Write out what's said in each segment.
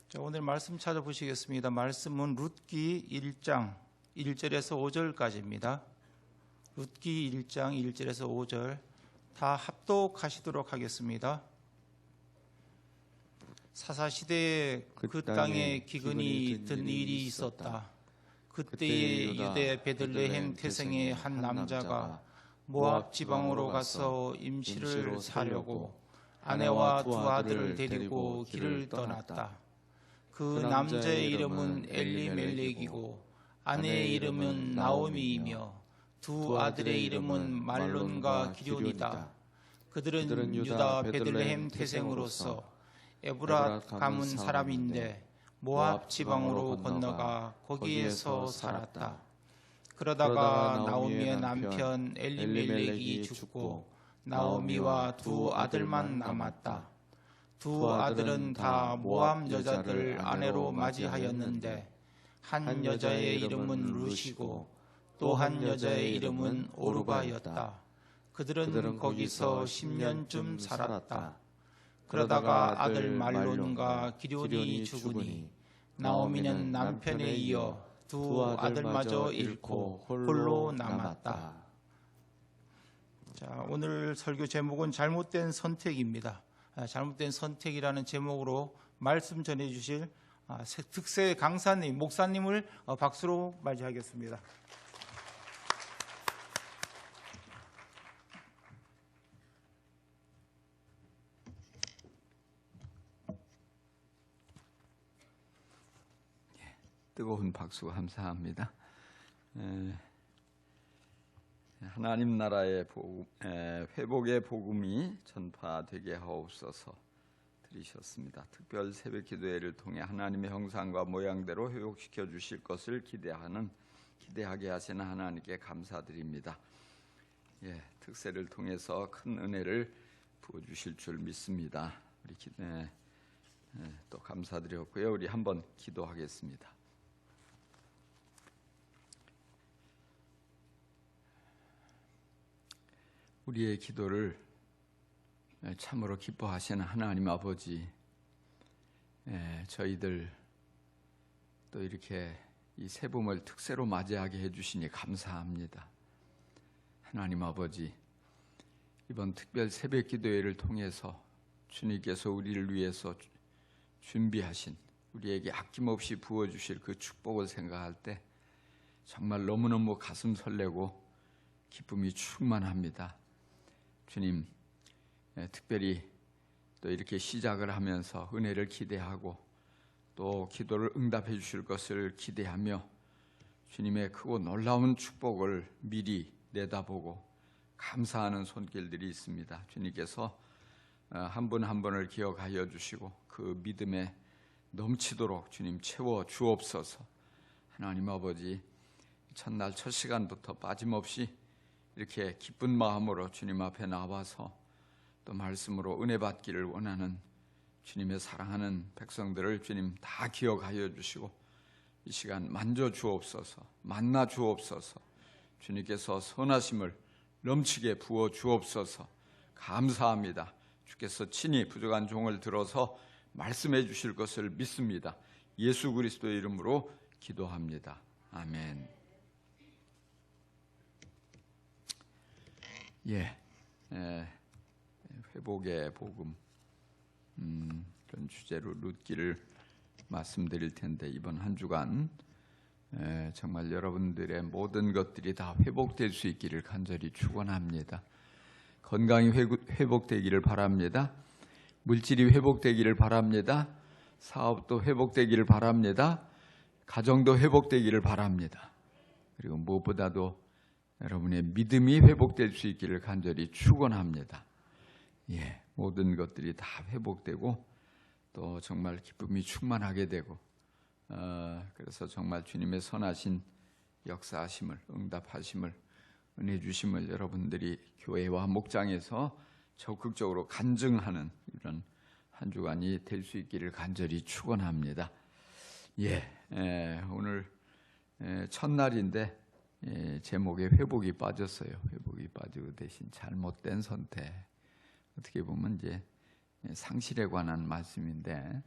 자, 오늘 말씀 찾아보시겠습니다. 말씀은 룻기 1장 1절에서 5절까지입니다. 룻기 1장 1절에서 5절 다 합독하시도록 하겠습니다. 사사시대에 그 땅에 기근이 든 일이 있었다. 그때에 유대 베들레헴 태생의 한 남자가 모압 지방으로 가서 임시를 사려고 아내와 두 아들을 데리고 길을 떠났다. 그 남자의 이름은 엘리멜렉이고 아내의 이름은 나오미이며 두 아들의 이름은 말론과 기럝이다. 그들은 유다 베들레헴 태생으로서 에브랏 가문 사람인데 모압 지방으로 건너가 거기에서 살았다. 그러다가 나오미의 남편 엘리멜렉이 죽고 나오미와 두 아들만 남았다. 두 아들은 다 모압 여자들 아내로 맞이하였는데 한 여자의 이름은 룻이고 또 한 여자의 이름은 오르바였다. 그들은 거기서 10년쯤 살았다. 그러다가 아들 말론과 기럝이 죽으니 나오미는 남편에 이어 두 아들마저 잃고 홀로 남았다. 자, 오늘 설교 제목은 잘못된 선택입니다. 잘못된 선택이라는 제목으로 말씀 전해주실 특세 강사님, 목사님을 박수로 맞이하겠습니다. 뜨거운 박수 감사합니다. 하나님 나라의 회복의 복음이 전파되게 하옵소서 들으셨습니다. 특별 새벽 기도회를 통해 하나님의 형상과 모양대로 회복시켜 주실 것을 기대하게 하시는 하나님께 감사드립니다. 특세를 통해서 큰 은혜를 부어 주실 줄 믿습니다. 우리 또 감사드렸고요. 우리 한번 기도하겠습니다. 우리의 기도를 참으로 기뻐하시는 하나님 아버지, 저희들 또 이렇게 이 새봄을 특세로 맞이하게 해주시니 감사합니다. 하나님 아버지, 이번 특별 새벽 기도회를 통해서 주님께서 우리를 위해서 준비하신 우리에게 아낌없이 부어주실 그 축복을 생각할 때 정말 너무너무 가슴 설레고 기쁨이 충만합니다. 주님, 특별히 또 이렇게 시작을 하면서 은혜를 기대하고 또 기도를 응답해 주실 것을 기대하며 주님의 크고 놀라운 축복을 미리 내다보고 감사하는 손길들이 있습니다. 주님께서 한 분 한 분을 기억하여 주시고 그 믿음에 넘치도록 주님 채워 주옵소서. 하나님 아버지, 첫날 첫 시간부터 빠짐없이 이렇게 기쁜 마음으로 주님 앞에 나와서 또 말씀으로 은혜 받기를 원하는 주님의 사랑하는 백성들을 주님 다 기억하여 주시고 이 시간 만져 주옵소서, 만나 주옵소서, 주님께서 선하심을 넘치게 부어 주옵소서. 감사합니다. 주께서 친히 부족한 종을 들어서 말씀해 주실 것을 믿습니다. 예수 그리스도의 이름으로 기도합니다. 아멘. 회복의 복음 그런 주제로 룻기를 말씀드릴 텐데 이번 한 주간 정말 여러분들의 모든 것들이 다 회복될 수 있기를 간절히 축원합니다. 건강이 회복되기를 바랍니다. 물질이 회복되기를 바랍니다. 사업도 회복되기를 바랍니다. 가정도 회복되기를 바랍니다. 그리고 무엇보다도 여러분의 믿음이 회복될 수 있기를 간절히 축원합니다. 모든 것들이 다 회복되고 또 정말 기쁨이 충만하게 되고 그래서 정말 주님의 선하신 역사하심을, 응답하심을, 은혜 주심을 여러분들이 교회와 목장에서 적극적으로 간증하는 이런 한 주간이 될 수 있기를 간절히 축원합니다. 오늘 첫날인데 제목에 회복이 빠졌어요. 회복이 빠지고 대신 잘못된 선택. 어떻게 보면 이제 상실에 관한 말씀인데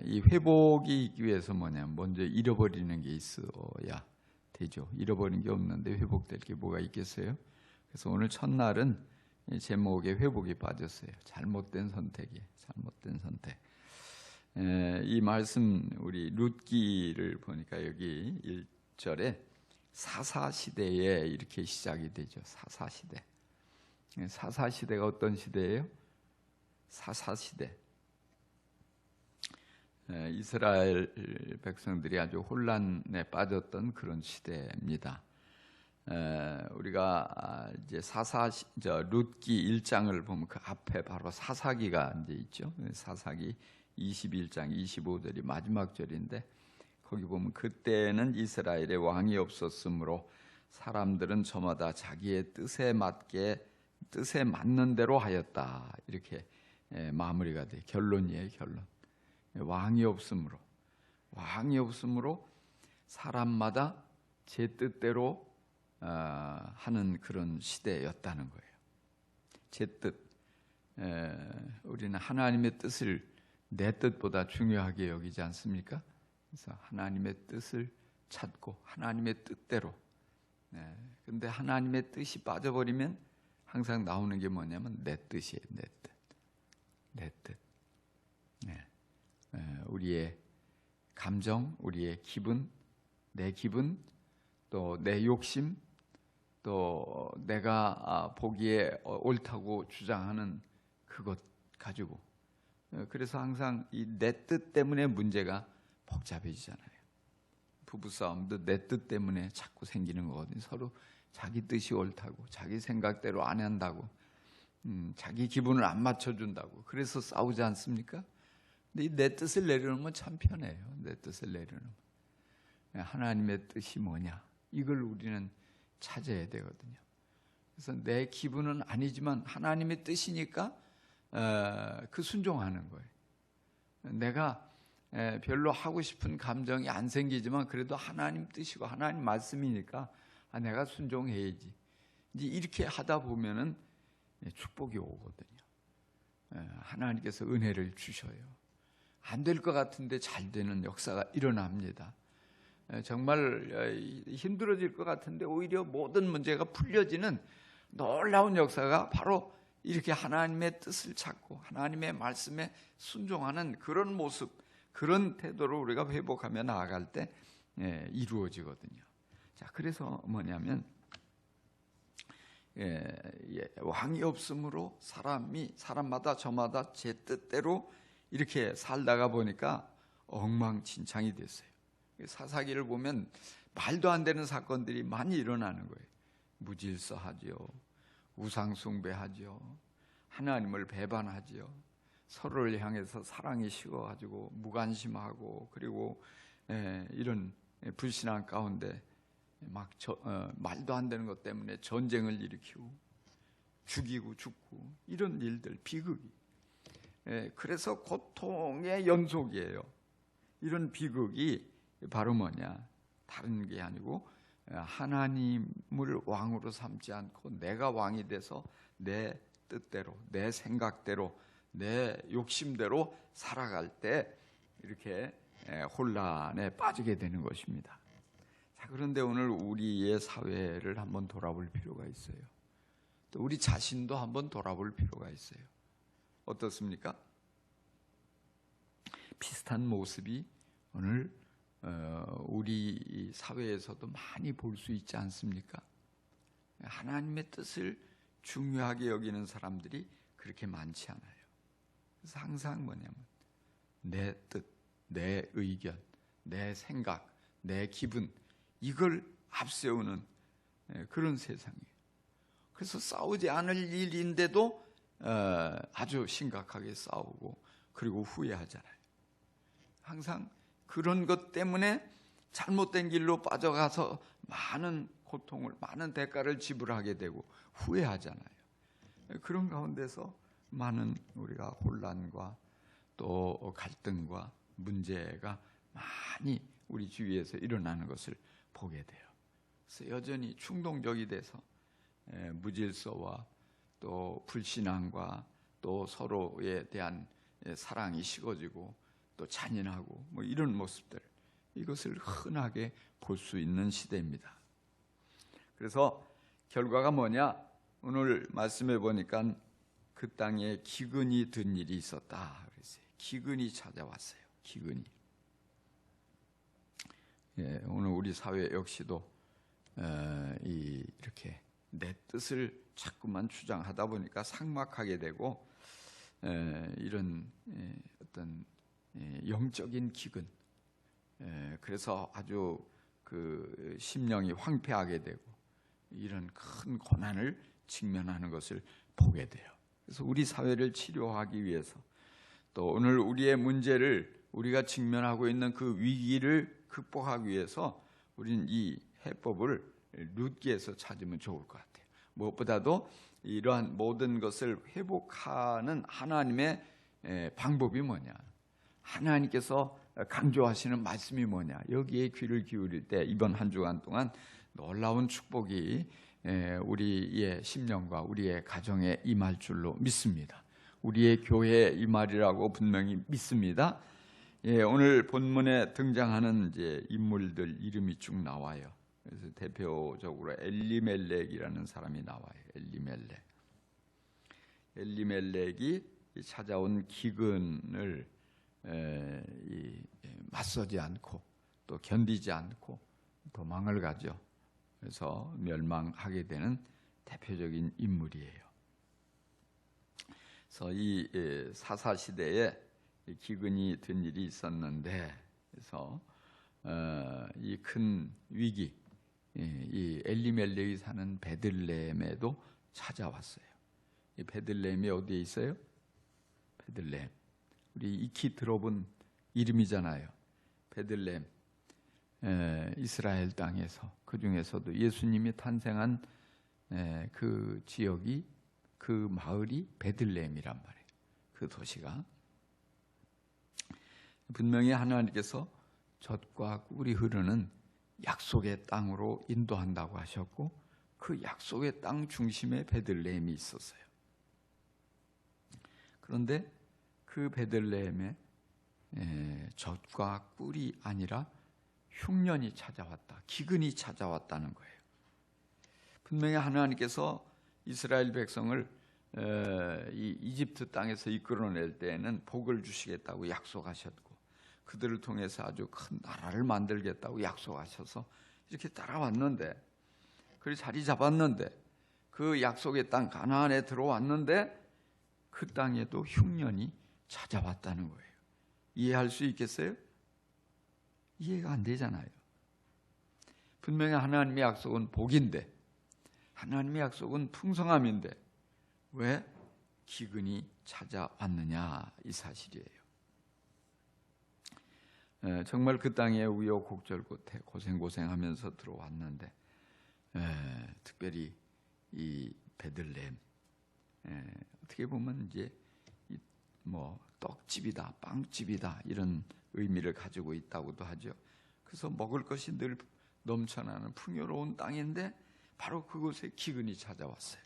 이 회복이 있기 위해서 뭐냐면 먼저 잃어버리는 게 있어야 되죠. 잃어버린 게 없는데 회복될 게 뭐가 있겠어요? 그래서 오늘 첫날은 이 제목에 회복이 빠졌어요. 잘못된 선택이, 잘못된 선택. 이 말씀 우리 룻기를 보니까 여기 1절에 사사시대에 이렇게 시작이 되죠. 사사시대. 사사시대가 어떤 시대예요? 사사시대. 이스라엘 백성들이 아주 혼란에 빠졌던 그런 시대입니다. 우리가 이제 룻기 1장을 보면 그 앞에 바로 사사기가 이제 있죠. 사사기 21장 25절이 마지막 절인데 거기 보면 그때는 이스라엘에 왕이 없었으므로 사람들은 저마다 자기의 뜻에 맞는 대로 하였다. 이렇게 마무리가 돼. 결론이에요, 결론. 왕이 없으므로 사람마다 제 뜻대로 하는 그런 시대였다는 거예요. 제 뜻. 우리는 하나님의 뜻을 내 뜻보다 중요하게 여기지 않습니까? 그래서 하나님의 뜻을 찾고 하나님의 뜻대로. 근데 하나님의 뜻이 빠져버리면 항상 나오는 게 뭐냐면 내 뜻이에요. 내 뜻. 우리의 감정, 우리의 기분, 내 기분, 또 내 욕심, 또 내가 보기에 옳다고 주장하는 그것 가지고. 그래서 항상 이 내 뜻 때문에 문제가 복잡해지잖아요. 부부싸움도 내 뜻 때문에 자꾸 생기는 거거든요. 서로 자기 뜻이 옳다고, 자기 생각대로 안 한다고, 자기 기분을 안 맞춰준다고. 그래서 싸우지 않습니까? 근데 이 내 뜻을 내려놓으면 참 편해요. 내 뜻을 내려놓으면. 하나님의 뜻이 뭐냐? 이걸 우리는 찾아야 되거든요. 그래서 내 기분은 아니지만 하나님의 뜻이니까 그 순종하는 거예요. 내가 별로 하고 싶은 감정이 안 생기지만 그래도 하나님 뜻이고 하나님 말씀이니까 내가 순종해야지. 이제 이렇게 하다 보면은 축복이 오거든요. 하나님께서 은혜를 주셔요. 안 될 것 같은데 잘 되는 역사가 일어납니다. 정말 힘들어질 것 같은데 오히려 모든 문제가 풀려지는 놀라운 역사가 바로 이렇게 하나님의 뜻을 찾고 하나님의 말씀에 순종하는 그런 모습, 그런 태도를 우리가 회복하며 나아갈 때 이루어지거든요. 자, 그래서 뭐냐면 왕이 없으므로 사람마다 저마다 제 뜻대로 이렇게 살다가 보니까 엉망진창이 됐어요. 사사기를 보면 말도 안 되는 사건들이 많이 일어나는 거예요. 무질서하지요, 우상숭배하지요, 하나님을 배반하지요, 서로를 향해서 사랑이 식어가지고 무관심하고, 그리고 이런 불신앙 가운데 막 말도 안 되는 것 때문에 전쟁을 일으키고 죽이고 죽고 이런 일들, 비극이. 그래서 고통의 연속이에요. 이런 비극이 바로 뭐냐? 다른 게 아니고 하나님을 왕으로 삼지 않고 내가 왕이 돼서 내 뜻대로, 내 생각대로, 내 욕심대로 살아갈 때 이렇게 혼란에 빠지게 되는 것입니다. 자, 그런데 오늘 우리의 사회를 한번 돌아볼 필요가 있어요. 또 우리 자신도 한번 돌아볼 필요가 있어요. 어떻습니까? 비슷한 모습이 오늘 우리 사회에서도 많이 볼 수 있지 않습니까? 하나님의 뜻을 중요하게 여기는 사람들이 그렇게 많지 않아요. 그래서 항상 뭐냐면 내 뜻, 내 의견, 내 생각, 내 기분, 이걸 앞세우는 그런 세상이에요. 그래서 싸우지 않을 일인데도 아주 심각하게 싸우고 그리고 후회하잖아요. 항상 그런 것 때문에 잘못된 길로 빠져가서 많은 고통을, 많은 대가를 지불하게 되고 후회하잖아요. 그런 가운데서 많은 우리가 혼란과 또 갈등과 문제가 많이 우리 주위에서 일어나는 것을 보게 돼요. 그래서 여전히 충동적이 돼서 무질서와 또 불신앙과 또 서로에 대한 사랑이 식어지고 또 잔인하고 뭐 이런 모습들, 이것을 흔하게 볼 수 있는 시대입니다. 그래서 결과가 뭐냐? 오늘 말씀해 보니까 그 땅에 기근이 든 일이 있었다 그랬어요. 기근이 찾아왔어요. 기근이. 예, 오늘 우리 사회 역시도 이렇게 내 뜻을 자꾸만 주장하다 보니까 삭막하게 되고 이런 어떤 영적인 기근, 그래서 아주 그 심령이 황폐하게 되고 이런 큰 고난을 직면하는 것을 보게 돼요. 그래서 우리 사회를 치료하기 위해서, 또 오늘 우리의 문제를, 우리가 직면하고 있는 그 위기를 극복하기 위해서 우리는 이 해법을 룻기에서 찾으면 좋을 것 같아요. 무엇보다도 이러한 모든 것을 회복하는 하나님의 방법이 뭐냐, 하나님께서 강조하시는 말씀이 뭐냐, 여기에 귀를 기울일 때 이번 한 주간 동안 놀라운 축복이 우리의 심령과 우리의 가정에 임할 줄로 믿습니다. 우리의 교회에 임하리라고 분명히 믿습니다. 오늘 본문에 등장하는 이제 인물들 이름이 쭉 나와요. 그래서 대표적으로 엘리멜렉이라는 사람이 나와요. 엘리멜렉이 찾아온 기근을 맞서지 않고 또 견디지 않고 도망을 가죠. 그래서 멸망하게 되는 대표적인 인물이에요. 그래서 이 사사 시대에 기근이 든 일이 있었는데, 그래서 이 큰 위기, 이 엘리멜렉이 사는 베들레헴에도 찾아왔어요. 이 베들레헴이 어디에 있어요? 베들레헴. 우리 익히 들어본 이름이잖아요. 베들레헴. 이스라엘 땅에서, 그 중에서도 예수님이 탄생한 그 지역이, 그 마을이 베들레헴이란 말이에요. 그 도시가. 분명히 하나님께서 젖과 꿀이 흐르는 약속의 땅으로 인도한다고 하셨고, 그 약속의 땅 중심에 베들레헴이 있었어요. 그런데 그 베들레헴에 젖과 꿀이 아니라 흉년이 찾아왔다, 기근이 찾아왔다는 거예요. 분명히 하나님께서 이스라엘 백성을 이 이집트 땅에서 이끌어낼 때에는 복을 주시겠다고 약속하셨고, 그들을 통해서 아주 큰 나라를 만들겠다고 약속하셔서 이렇게 따라왔는데, 그리 자리 잡았는데, 그 약속의 땅 가나안에 들어왔는데 그 땅에도 흉년이 찾아왔다는 거예요. 이해할 수 있겠어요? 이해가 안 되잖아요. 분명히 하나님의 약속은 복인데, 하나님의 약속은 풍성함인데 왜 기근이 찾아왔느냐, 이 사실이에요. 정말 그 땅에 우여곡절 끝에 고생하면서 들어왔는데, 특별히 이 베들레헴, 어떻게 보면 이제 뭐 떡집이다, 빵집이다, 이런 의미를 가지고 있다고도 하죠. 그래서 먹을 것이 늘 넘쳐나는 풍요로운 땅인데 바로 그곳에 기근이 찾아왔어요.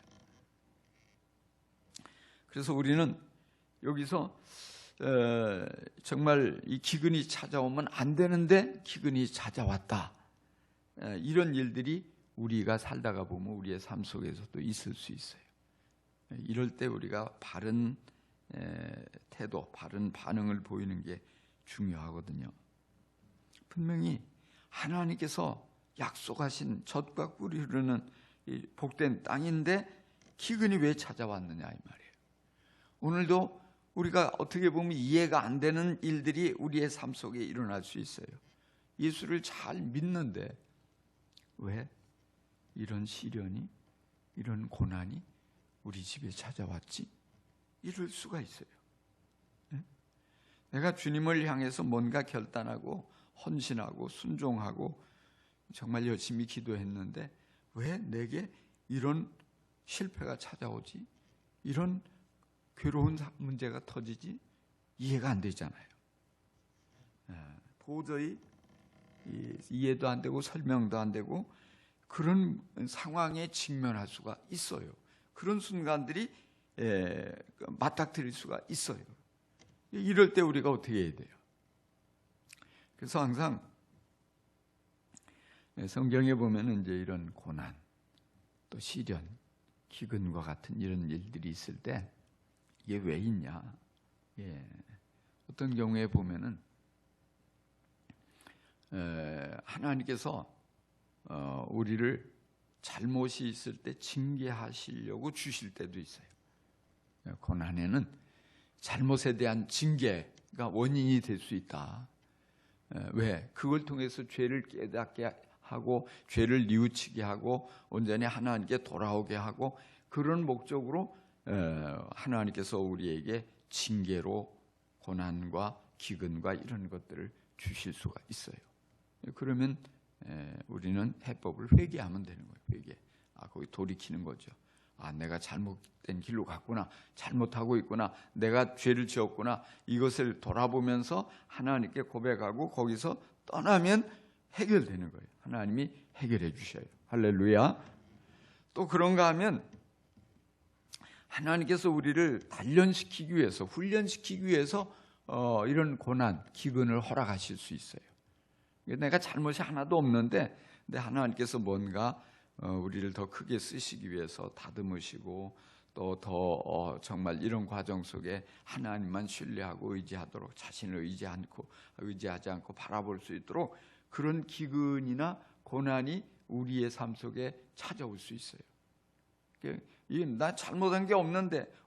그래서 우리는 여기서 정말 이 기근이 찾아오면 안 되는데 기근이 찾아왔다, 이런 일들이 우리가 살다가 보면 우리의 삶 속에서도 있을 수 있어요. 이럴 때 우리가 바른 태도, 바른 반응을 보이는 게 중요하거든요. 분명히 하나님께서 약속하신 젖과 꿀이 흐르는 이 복된 땅인데 기근이 왜 찾아왔느냐, 이 말이에요. 오늘도 우리가 어떻게 보면 이해가 안 되는 일들이 우리의 삶 속에 일어날 수 있어요. 예수를 잘 믿는데 왜 이런 시련이, 이런 고난이 우리 집에 찾아왔지? 이럴 수가 있어요. 내가 주님을 향해서 뭔가 결단하고 헌신하고 순종하고 정말 열심히 기도했는데 왜 내게 이런 실패가 찾아오지? 이런 괴로운 문제가 터지지? 이해가 안 되잖아요. 도저히 이해도 안 되고 설명도 안 되고 그런 상황에 직면할 수가 있어요. 그런 순간들이 맞닥뜨릴 수가 있어요. 이럴 때 우리가 어떻게 해야 돼요? 그래서 항상 성경에 보면은 이제 이런 고난, 또 시련, 기근과 같은 이런 일들이 있을 때 이게 왜 있냐? 어떤 경우에 보면은 하나님께서 우리를 잘못이 있을 때 징계하시려고 주실 때도 있어요. 고난에는 잘못에 대한 징계가 원인이 될 수 있다. 왜? 그걸 통해서 죄를 깨닫게 하고 죄를 뉘우치게 하고 온전히 하나님께 돌아오게 하고 그런 목적으로 하나님께서 우리에게 징계로 고난과 기근과 이런 것들을 주실 수가 있어요. 그러면 우리는 해법을 회개하면 되는 거예요. 회개. 거기 돌이키는 거죠. 내가 잘못된 길로 갔구나. 잘못하고 있구나. 내가 죄를 지었구나. 이것을 돌아보면서 하나님께 고백하고 거기서 떠나면 해결되는 거예요. 하나님이 해결해 주셔요. 할렐루야. 또 그런가 하면 하나님께서 우리를 단련시키기 위해서, 훈련시키기 위해서 이런 고난, 기근을 허락하실 수 있어요. 내가 잘못이 하나도 없는데 하나님께서 뭔가 우리를 더 크게 쓰시기 위해서 다듬으시고 또 더 정말 이런 과정 속에 하나님만 신뢰하고 의지하도록 자신을 의지하지 않고 바라볼 수 있도록 그런 기근이나 고난이 우리의 삶 속에 찾아올 수 있어요. 나 잘못한 게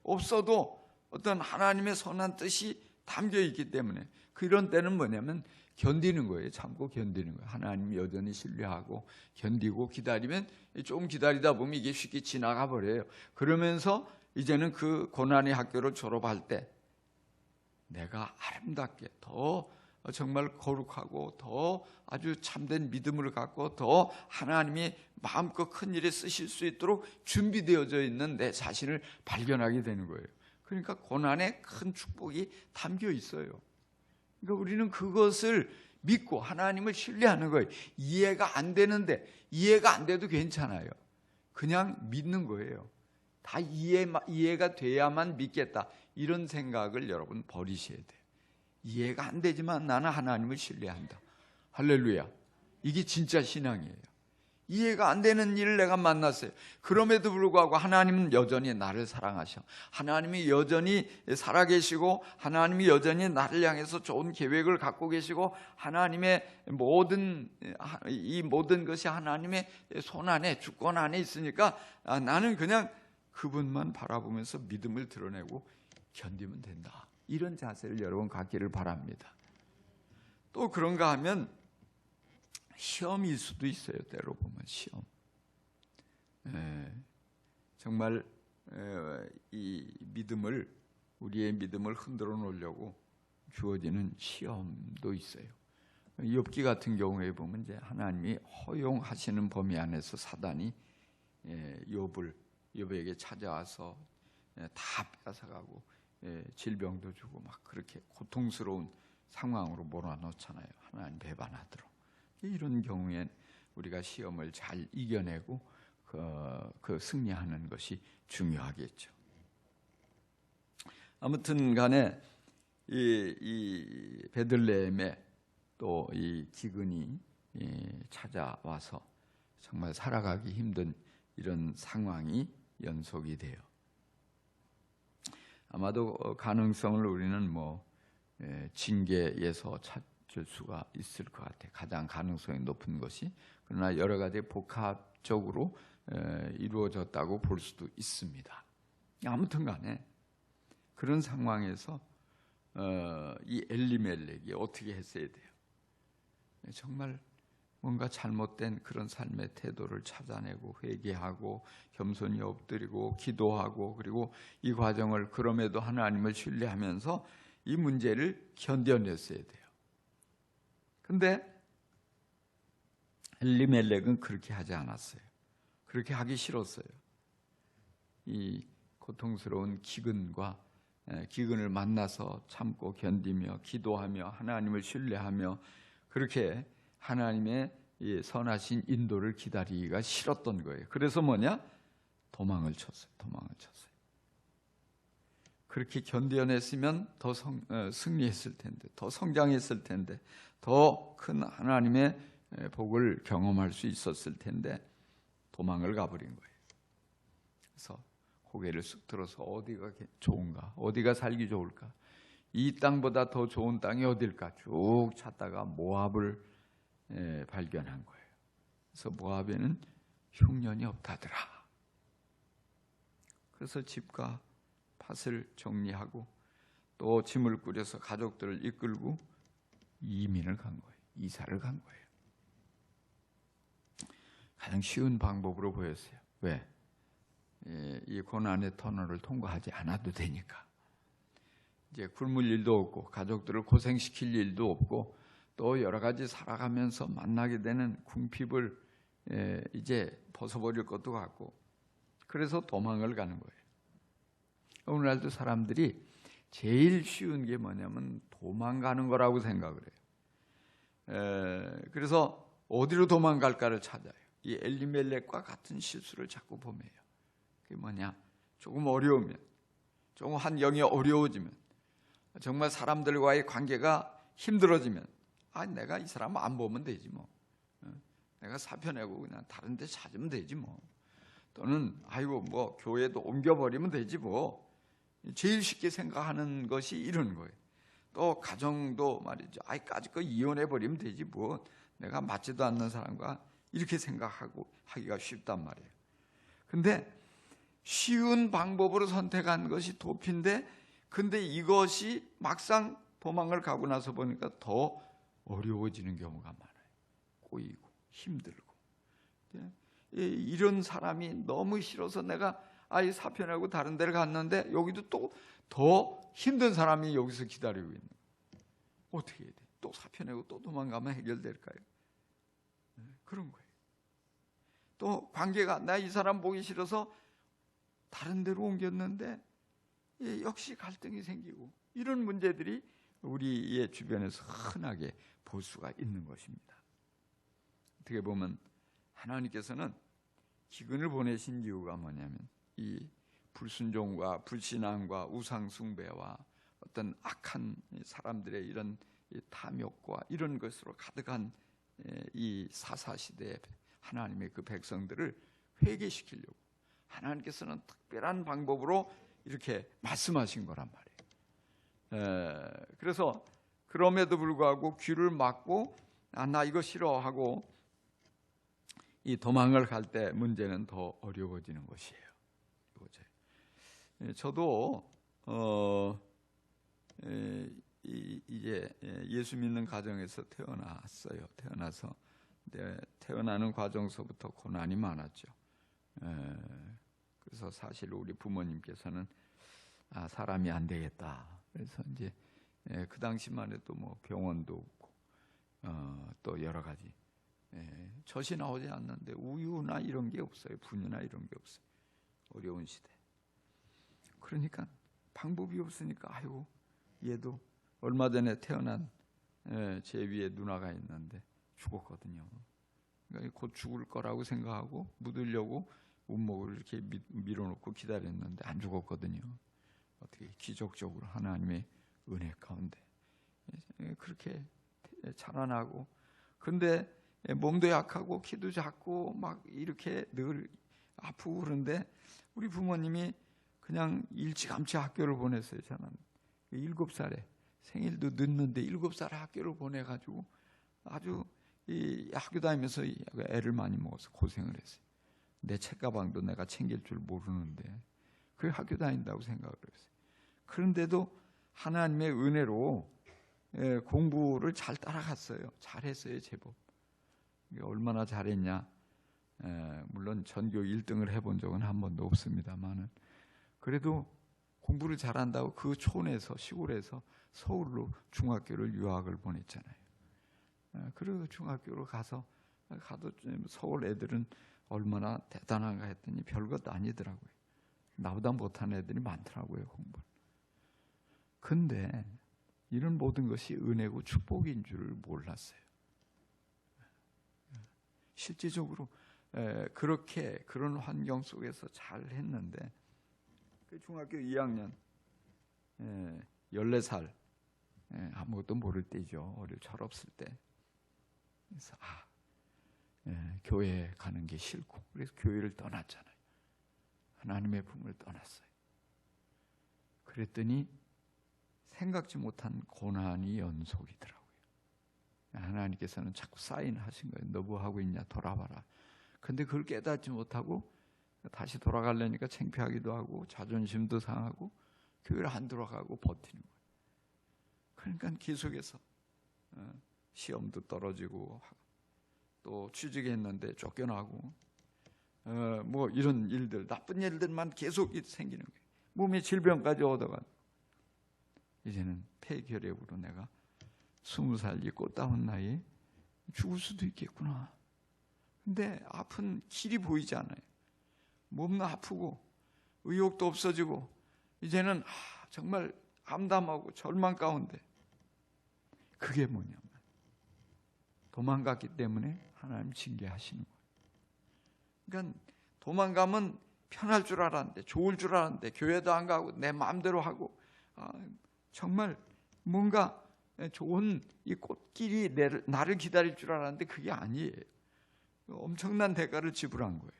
없어도 어떤 하나님의 선한 뜻이 담겨 있기 때문에 그런 때는 뭐냐면 견디는 거예요. 참고 견디는 거예요. 하나님 여전히 신뢰하고 견디고 기다리면 좀 기다리다 보면 이게 쉽게 지나가 버려요. 그러면서 이제는 그 고난의 학교를 졸업할 때 내가 아름답게 더 정말 거룩하고 더 아주 참된 믿음을 갖고 더 하나님이 마음껏 큰 일에 쓰실 수 있도록 준비되어져 있는 내 자신을 발견하게 되는 거예요. 그러니까 고난에 큰 축복이 담겨 있어요. 그러니까 우리는 그것을 믿고 하나님을 신뢰하는 거예요. 이해가 안 되는데 이해가 안 돼도 괜찮아요. 그냥 믿는 거예요. 다 이해가 돼야만 믿겠다. 이런 생각을 여러분 버리셔야 돼요. 이해가 안 되지만 나는 하나님을 신뢰한다. 할렐루야. 이게 진짜 신앙이에요. 이해가 안 되는 일을 내가 만났어요. 그럼에도 불구하고 하나님은 여전히 나를 사랑하셔. 하나님이 여전히 살아계시고 하나님이 여전히 나를 향해서 좋은 계획을 갖고 계시고 하나님의 이 모든 것이 하나님의 손 안에 주권 안에 있으니까 나는 그냥 그분만 바라보면서 믿음을 드러내고 견디면 된다. 이런 자세를 여러분 갖기를 바랍니다. 또 그런가 하면 시험일 수도 있어요. 때로 보면 시험. 정말 이 믿음을 우리의 믿음을 흔들어 놓으려고 주어지는 시험도 있어요. 욥기 같은 경우에 보면 이제 하나님이 허용하시는 범위 안에서 사단이 욥에게 찾아와서 다 뺏어가고 질병도 주고 막 그렇게 고통스러운 상황으로 몰아넣잖아요. 하나님 배반하도록. 이런 경우엔 우리가 시험을 잘 이겨내고 그 승리하는 것이 중요하겠죠. 아무튼 간에 이 베들레헴에 또 이 기근이 찾아와서 정말 살아가기 힘든 이런 상황이 연속이 돼요. 아마도 가능성을 우리는 징계에서 찾을 수가 있을 것 같아요. 가장 가능성이 높은 것이. 그러나 여러 가지 복합적으로 이루어졌다고 볼 수도 있습니다. 아무튼 간에 그런 상황에서 이 엘리멜렉이 어떻게 했어야 돼요? 정말 뭔가 잘못된 그런 삶의 태도를 찾아내고 회개하고 겸손히 엎드리고 기도하고 그리고 이 과정을 그럼에도 하나님을 신뢰하면서 이 문제를 견뎌냈어야 돼요. 근데 엘리멜렉은 그렇게 하지 않았어요. 그렇게 하기 싫었어요. 이 고통스러운 기근을 만나서 참고 견디며 기도하며 하나님을 신뢰하며 그렇게 하나님의 선하신 인도를 기다리기가 싫었던 거예요. 그래서 도망을 쳤어요. 그렇게 견뎌냈으면 더 승리했을 텐데, 더 성장했을 텐데, 더 큰 하나님의 복을 경험할 수 있었을 텐데 도망을 가버린 거예요. 그래서 고개를 쑥 들어서 어디가 좋은가, 어디가 살기 좋을까, 이 땅보다 더 좋은 땅이 어딜까 쭉 찾다가 모압을 발견한 거예요. 그래서 모압에는 흉년이 없다더라. 그래서 집과 밭을 정리하고 또 짐을 꾸려서 가족들을 이끌고 이민을 간 거예요. 이사를 간 거예요. 가장 쉬운 방법으로 보였어요. 왜? 이 고난의 터널을 통과하지 않아도 되니까. 이제 굶을 일도 없고 가족들을 고생시킬 일도 없고 또 여러 가지 살아가면서 만나게 되는 궁핍을 이제 벗어버릴 것도 같고, 그래서 도망을 가는 거예요. 오늘날도 사람들이 제일 쉬운 게 뭐냐면 도망가는 거라고 생각을 해요. 그래서 어디로 도망갈까를 찾아요. 이 엘리멜렉과 같은 실수를 자꾸 범해요. 그게 뭐냐? 조금 어려우면, 조금 환경이 어려워지면, 정말 사람들과의 관계가 힘들어지면, 내가 이 사람 안 보면 되지 뭐. 내가 사표내고 그냥 다른 데 찾으면 되지 뭐. 또는 뭐 교회도 옮겨버리면 되지 뭐. 제일 쉽게 생각하는 것이 이런 거예요. 또 가정도 말이죠. 까짓 거 이혼해버리면 되지 뭐. 내가 맞지도 않는 사람과 이렇게 생각하고 하기가 쉽단 말이에요. 근데 쉬운 방법으로 선택한 것이 도피인데, 근데 이것이 막상 도망을 가고 나서 보니까 더 어려워지는 경우가 많아요. 꼬이고 힘들고. 이런 사람이 너무 싫어서 내가 아예 사표내고 다른 데를 갔는데 여기도 또 더 힘든 사람이 여기서 기다리고 있는 거예요. 어떻게 해야 돼? 또 사표내고 또 도망가면 해결될까요? 그런 거예요. 또 관계가 나 이 사람 보기 싫어서 다른 데로 옮겼는데 역시 갈등이 생기고, 이런 문제들이 우리의 주변에서 흔하게 볼 수가 있는 것입니다. 어떻게 보면 하나님께서는 기근을 보내신 이유가 뭐냐면 이 불순종과 불신앙과 우상숭배와 어떤 악한 사람들의 이런 탐욕과 이런 것으로 가득한 이 사사시대의 하나님의 그 백성들을 회개시키려고 하나님께서는 특별한 방법으로 이렇게 말씀하신 거란 말이에요. 그래서 그럼에도 불구하고 귀를 막고 나 이거 싫어하고 이 도망을 갈 때 문제는 더 어려워지는 것이에요. 저도 이제 예수 믿는 가정에서 태어났어요. 태어나서 태어나는 과정서부터 고난이 많았죠. 그래서 사실 우리 부모님께서는 사람이 안 되겠다. 그래서 이제 그 당시만 해도 뭐 병원도 없고 또 여러 가지 젖이 나오지 않는데 우유나 이런 게 없어요. 분유나 이런 게 없어요. 어려운 시대. 그러니까 방법이 없으니까 얘도 얼마 전에 태어난 제 위에 누나가 있는데 죽었거든요. 그러니까 곧 죽을 거라고 생각하고 묻으려고 운목을 이렇게 밀어놓고 기다렸는데 안 죽었거든요. 어떻게 기적적으로 하나님의 은혜 가운데 그렇게 자라나고, 근데 몸도 약하고 키도 작고 막 이렇게 늘 아프고 그런데 우리 부모님이 그냥 일찌감치 학교를 보냈어요. 저는 7살에 생일도 늦는데 7살에 학교를 보내가지고 아주 이 학교 다니면서 애를 많이 먹어서 고생을 했어요. 내 책가방도 내가 챙길 줄 모르는데 그 학교 다닌다고 생각을 했어요. 그런데도 하나님의 은혜로 공부를 잘 따라갔어요. 잘했어요, 제법. 얼마나 잘했냐? 물론 전교 1등을 해본 적은 한 번도 없습니다만은 그래도 공부를 잘한다고 그 촌에서 시골에서 서울로 중학교를 유학을 보냈잖아요. 그리고 중학교로 가도 서울 애들은 얼마나 대단한가 했더니 별것 아니더라고요. 나보다 못한 애들이 많더라고요, 공부를. 근데 이런 모든 것이 은혜고 축복인 줄 몰랐어요. 실제적으로 그런 환경 속에서 잘 했는데 그 중학교 2학년 14살 아무것도 모를 때죠. 철없을 때. 그래서 교회에 가는 게 싫고 그래서 교회를 떠났잖아요. 하나님의 품을 떠났어요. 그랬더니 생각지 못한 고난이 연속이더라고요. 하나님께서는 자꾸 사인하신 거예요. 너 뭐 하고 있냐, 돌아와라. 근데 그걸 깨닫지 못하고 다시 돌아가려니까 창피하기도 하고 자존심도 상하고 교회를 안 들어가고 버티는 거예요. 그러니까 계속해서 시험도 떨어지고 또 취직했는데 쫓겨나고 뭐 이런 일들, 나쁜 일들만 계속 생기는 거예요. 몸에 질병까지 얻어가고 이제는 폐결핵으로 내가 20살 이 꽃다운 나이에 죽을 수도 있겠구나. 근데 아픈 길이 보이지 않아요. 몸도 아프고 의욕도 없어지고 이제는 정말 암담하고 절망 가운데. 그게 뭐냐면 도망갔기 때문에 하나님 징계하시는 거예요. 그러니까 도망가면 편할 줄 알았는데, 좋을 줄 알았는데 교회도 안 가고 내 마음대로 하고 정말 뭔가 좋은 이 꽃길이 나를 기다릴 줄 알았는데 그게 아니에요. 엄청난 대가를 지불한 거예요.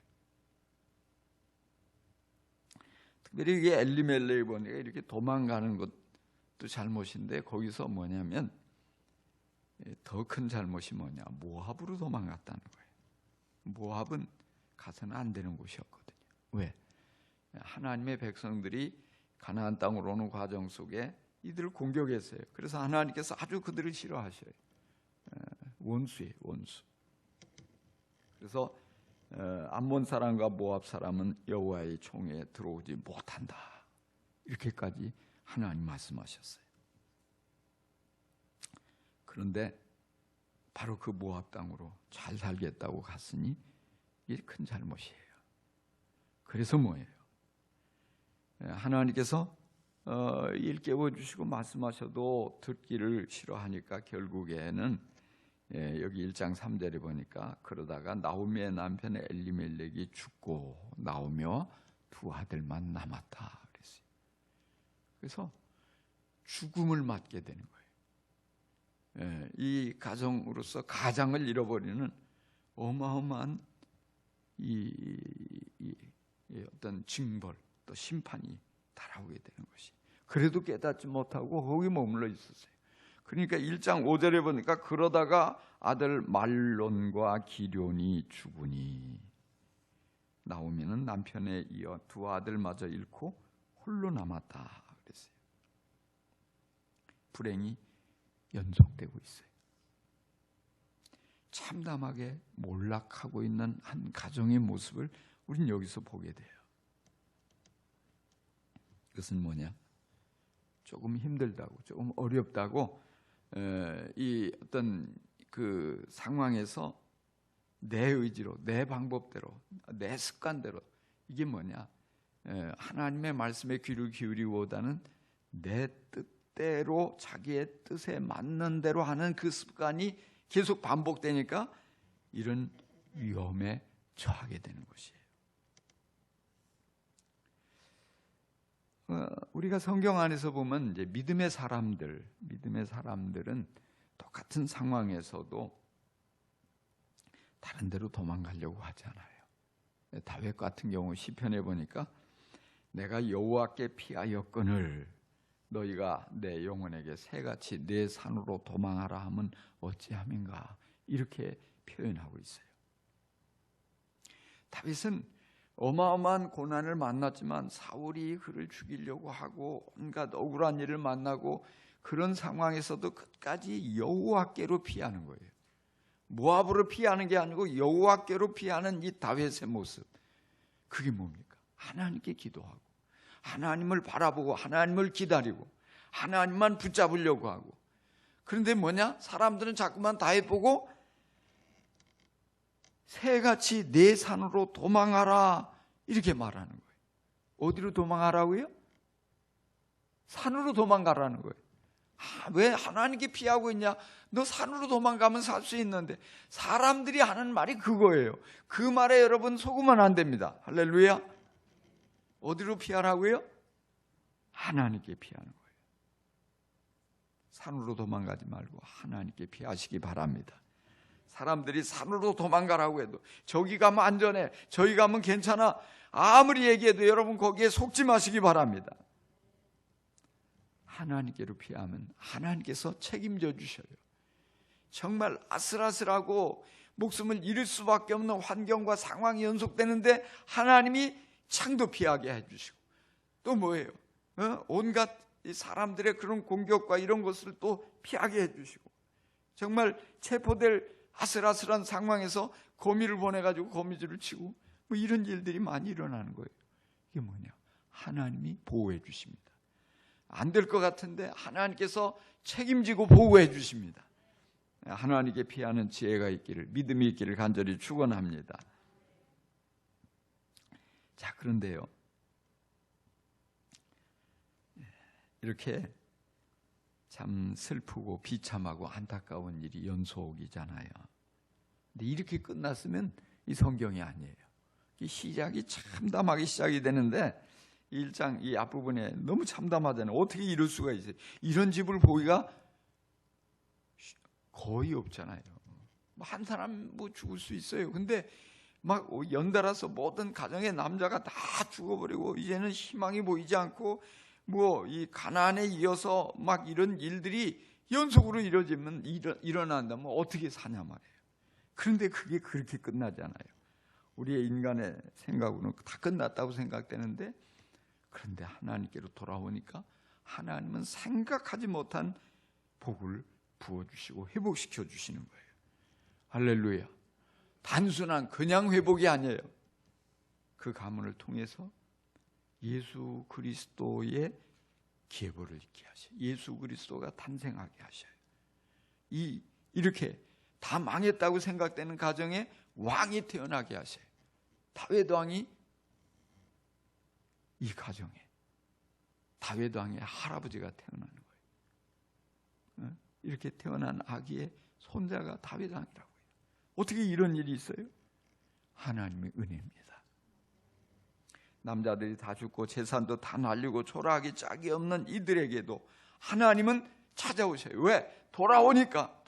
특별히 이게 엘리멜렉이 보니까 이렇게 도망가는 것도 잘못인데 거기서 뭐냐면 더 큰 잘못이 뭐냐, 모압으로 도망갔다는 거예요. 모압은 가서는 안 되는 곳이었거든요. 왜? 하나님의 백성들이 가나안 땅으로 오는 과정 속에 이들을 공격했어요. 그래서 하나님께서 아주 그들을 싫어하셔요. 원수예요, 원수. 그래서 암몬 사람과 모압 사람은 여호와의 총에 들어오지 못한다. 이렇게까지 하나님 말씀하셨어요. 그런데 바로 그 모압 땅으로 잘 살겠다고 갔으니 이게 큰 잘못이에요. 그래서 뭐예요? 하나님께서 일깨워 주시고 말씀하셔도 듣기를 싫어하니까 결국에는 여기 1장 3절에 보니까 그러다가 나오미의 남편 엘리멜렉이 죽고 나오며 두 아들만 남았다 그랬어요. 그래서 죽음을 맞게 되는 거예요. 이 가정으로서 가장을 잃어버리는 어마어마한 이 어떤 징벌 또 심판이 달아오게 되는 것이. 그래도 깨닫지 못하고 거기 머물러 있었어요. 그러니까 1장 5절에 보니까 그러다가 아들 말론과 기럐이 죽으니 나오미는 남편에 이어 두 아들마저 잃고 홀로 남았다 그랬어요. 불행이 연속되고 있어요. 참담하게 몰락하고 있는 한 가정의 모습을 우리는 여기서 보게 돼요. 그것은 뭐냐? 조금 힘들다고, 조금 어렵다고 이 어떤 그 상황에서 내 의지로, 내 방법대로, 내 습관대로 이게 뭐냐? 하나님의 말씀에 귀를 기울이기보다는 내 뜻대로 자기의 뜻에 맞는 대로 하는 그 습관이 계속 반복되니까 이런 위험에 처하게 되는 것이에요. 우리가 성경 안에서 보면 이제 믿음의 사람들은 똑같은 상황에서도 다른 데로 도망가려고 하잖아요. 다윗 같은 경우 시편에 보니까 내가 여호와께 피하였거늘 너희가 내 영혼에게 새같이 내 산으로 도망하라 하면 어찌함인가 이렇게 표현하고 있어요. 다윗은 어마어마한 고난을 만났지만 사울이 그를 죽이려고 하고 온갖 억울한 일을 만나고 그런 상황에서도 끝까지 여호와께로 피하는 거예요. 모압으로 피하는 게 아니고 여호와께로 피하는 이 다윗의 모습, 그게 뭡니까? 하나님께 기도하고 하나님을 바라보고 하나님을 기다리고 하나님만 붙잡으려고 하고. 그런데 뭐냐? 사람들은 자꾸만 다윗 보고 새같이 내 산으로 도망하라 이렇게 말하는 거예요. 어디로 도망하라고요? 산으로 도망가라는 거예요. 왜 하나님께 피하고 있냐? 너 산으로 도망가면 살 수 있는데. 사람들이 하는 말이 그거예요. 그 말에 여러분 속으면 안 됩니다. 할렐루야. 어디로 피하라고요? 하나님께 피하는 거예요. 산으로 도망가지 말고 하나님께 피하시기 바랍니다. 사람들이 산으로 도망가라고 해도 저기 가면 안전해, 저기 가면 괜찮아, 아무리 얘기해도 여러분 거기에 속지 마시기 바랍니다. 하나님께로 피하면 하나님께서 책임져 주셔요. 정말 아슬아슬하고 목숨을 잃을 수밖에 없는 환경과 상황이 연속되는데 하나님이 창도 피하게 해주시고, 또 뭐예요? 온갖 사람들의 그런 공격과 이런 것을 또 피하게 해주시고, 정말 체포될 아슬아슬한 상황에서 거미를 보내가지고 거미줄을 치고 뭐 이런 일들이 많이 일어나는 거예요. 이게 뭐냐? 하나님이 보호해 주십니다. 안 될 것 같은데 하나님께서 책임지고 보호해 주십니다. 하나님께 피하는 지혜가 있기를, 믿음이 있기를 간절히 축원합니다. 자, 그런데요, 이렇게 참 슬프고 비참하고 안타까운 일이 연속이잖아요. 근데 이렇게 끝났으면 이 성경이 아니에요. 이 시작이 참담하게 시작이 되는데 1장 이 앞부분에 너무 참담하잖아요. 어떻게 이럴 수가 있어요? 이런 집을 보기가 거의 없잖아요. 한 사람 뭐 죽을 수 있어요. 근데 막 연달아서 모든 가정의 남자가 다 죽어버리고 이제는 희망이 보이지 않고 뭐 이 가나안에 이어서 막 이런 일들이 연속으로 일어난다면 어떻게 사냐 말이에요. 그런데 그게 그렇게 끝나지 않아요. 우리의 인간의 생각으로는 다 끝났다고 생각되는데, 그런데 하나님께로 돌아오니까 하나님은 생각하지 못한 복을 부어주시고 회복시켜 주시는 거예요. 할렐루야. 단순한 그냥 회복이 아니에요. 그 가문을 통해서 예수 그리스도의 계보를 있게 하셔요. 예수 그리스도가 탄생하게 하셔요. 이렇게 다 망했다고 생각되는 가정에 왕이 태어나게 하셔요. 다윗 왕이 이 가정에 다윗 왕의 할아버지가 태어나는 거예요. 이렇게 태어난 아기의 손자가 다윗 왕이라고 해요. 어떻게 이런 일이 있어요? 하나님의 은혜입니다. 남자들이 다 죽고 재산도 다 날리고 초라하기 짝이 없는 이들에게도 하나님은 찾아오셔요. 왜? 돌아오니까.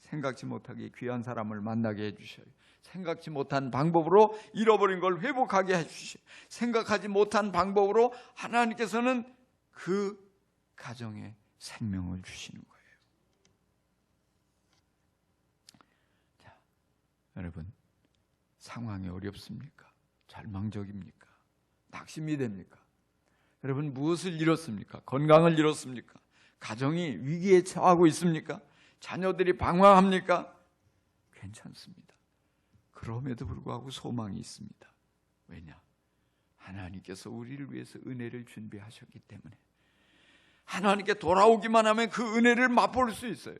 생각지 못하게 귀한 사람을 만나게 해주셔요. 생각지 못한 방법으로 잃어버린 걸 회복하게 해주셔요. 생각하지 못한 방법으로 하나님께서는 그 가정에 생명을 주시는 거예요. 자, 여러분, 상황이 어렵습니까? 절망적입니까? 낙심이 됩니까? 여러분, 무엇을 잃었습니까? 건강을 잃었습니까? 가정이 위기에 처하고 있습니까? 자녀들이 방황합니까? 괜찮습니다. 그럼에도 불구하고 소망이 있습니다. 왜냐? 하나님께서 우리를 위해서 은혜를 준비하셨기 때문에, 하나님께 돌아오기만 하면 그 은혜를 맛볼 수 있어요.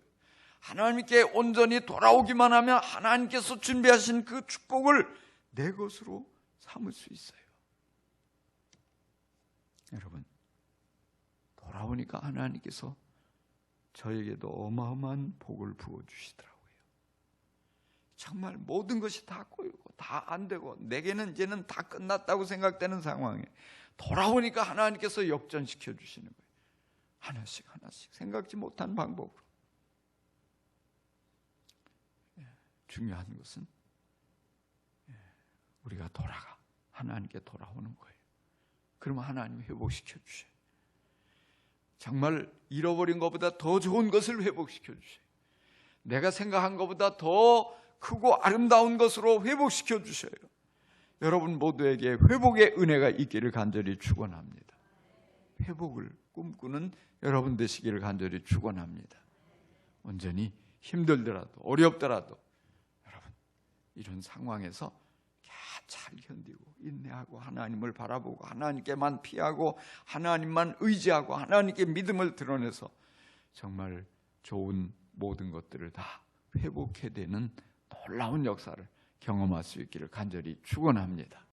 하나님께 온전히 돌아오기만 하면 하나님께서 준비하신 그 축복을 내 것으로 삼을 수 있어요. 여러분, 돌아오니까 하나님께서 저에게도 어마어마한 복을 부어주시더라고요. 정말 모든 것이 다 꼬이고 다 안 되고 내게는 이제는 다 끝났다고 생각되는 상황에 돌아오니까 하나님께서 역전시켜 주시는 거예요. 하나씩 생각지 못한 방법으로. 중요한 것은 우리가 하나님께 돌아오는 거예요. 그러면 하나님이 회복시켜 주셔요. 정말 잃어버린 것보다 더 좋은 것을 회복시켜 주셔요. 내가 생각한 것보다 더 크고 아름다운 것으로 회복시켜 주셔요. 여러분 모두에게 회복의 은혜가 있기를 간절히 축원합니다. 회복을 꿈꾸는 여러분 되시기를 간절히 축원합니다. 온전히 힘들더라도 어렵더라도 여러분 이런 상황에서 잘 견디고 인내하고 하나님을 바라보고 하나님께만 피하고 하나님만 의지하고 하나님께 믿음을 드러내서 정말 좋은 모든 것들을 다 회복해야 되는 놀라운 역사를 경험할 수 있기를 간절히 축원합니다.